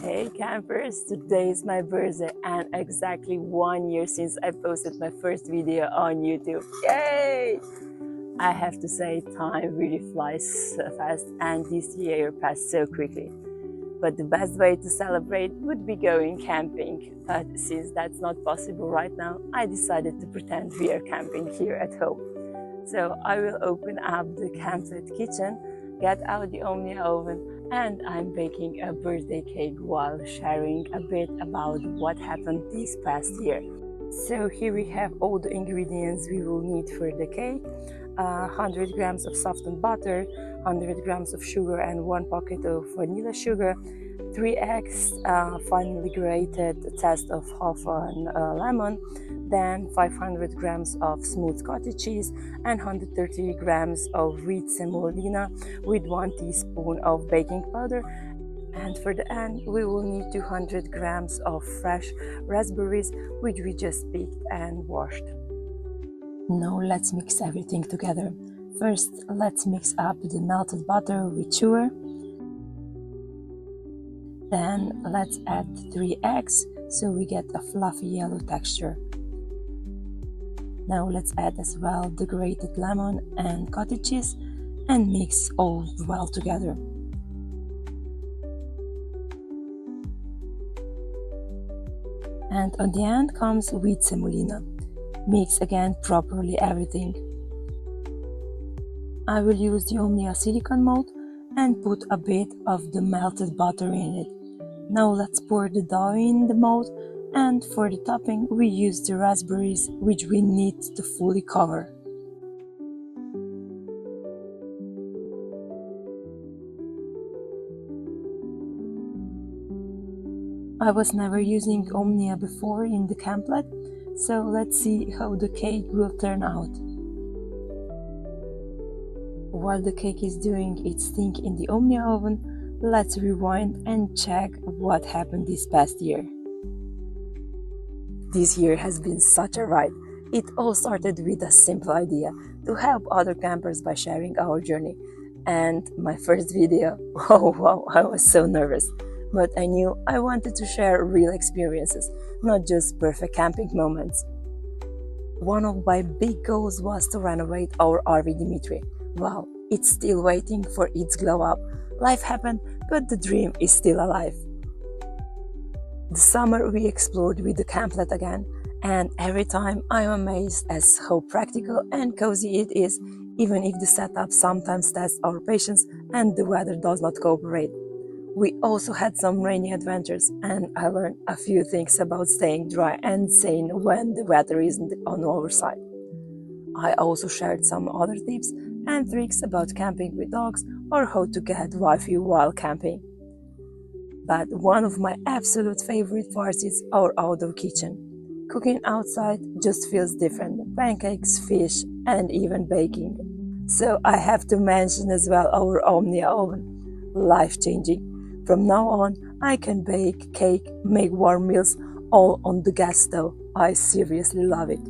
Hey campers, today is my birthday and exactly 1 year since I posted my first video on YouTube. Yay! I have to say, time really flies so fast and this year passed so quickly. But the best way to celebrate would be going camping. But since that's not possible right now, I decided to pretend we are camping here at home. So I will open up the campsite kitchen, get out the Omnia oven, and I'm baking a birthday cake while sharing a bit about what happened this past year. So here we have all the ingredients we will need for the cake. 100 grams of softened butter, 100 grams of sugar and 1 pocket of vanilla sugar, 3 eggs, finely grated, a zest of half a lemon, then 500 grams of smooth cottage cheese and 130 grams of wheat semolina with 1 teaspoon of baking powder. And for the end, we will need 200 grams of fresh raspberries, which we just picked and washed. Now let's mix everything together. First, let's mix up the melted butter with sugar. Then let's add 3 eggs so we get a fluffy yellow texture. Now let's add as well the grated lemon and cottage cheese and mix all well together. And on the end comes wheat semolina. Mix again properly everything. I will use the Omnia silicone mold and put a bit of the melted butter in it. Now let's pour the dough in the mold, and for the topping we use the raspberries, which we need to fully cover. I was never using Omnia before in the camplet, so let's see how the cake will turn out. While the cake is doing its thing in the Omnia oven, let's rewind and check what happened this past year. This year has been such a ride. It all started with a simple idea to help other campers by sharing our journey. And my first video, oh wow, I was so nervous. But I knew I wanted to share real experiences, not just perfect camping moments. One of my big goals was to renovate our RV Dimitry. Well, it's still waiting for its glow up. Life happened, but the dream is still alive. The summer we explored with the camplet again, and every time I'm amazed as how practical and cozy it is, even if the setup sometimes tests our patience and the weather does not cooperate. We also had some rainy adventures, and I learned a few things about staying dry and sane when the weather isn't on our side. I also shared some other tips and tricks about camping with dogs or how to get Wi-Fi while camping. But one of my absolute favorite parts is our outdoor kitchen. Cooking outside just feels different. Pancakes, fish, and even baking. So I have to mention as well our Omnia oven. Life-changing. From now on, I can bake, cake, make warm meals, all on the gas stove. I seriously love it.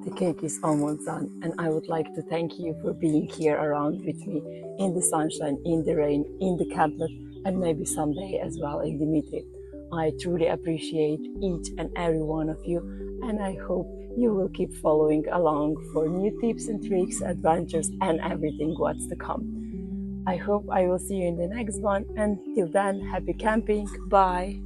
The cake is almost done, and I would like to thank you for being here around with me in the sunshine, in the rain, in the camplet, and maybe someday as well in Dimitry. I truly appreciate each and every one of you, and I hope you will keep following along for new tips and tricks, adventures, and everything what's to come. I hope I will see you in the next one, and till then, happy camping, bye!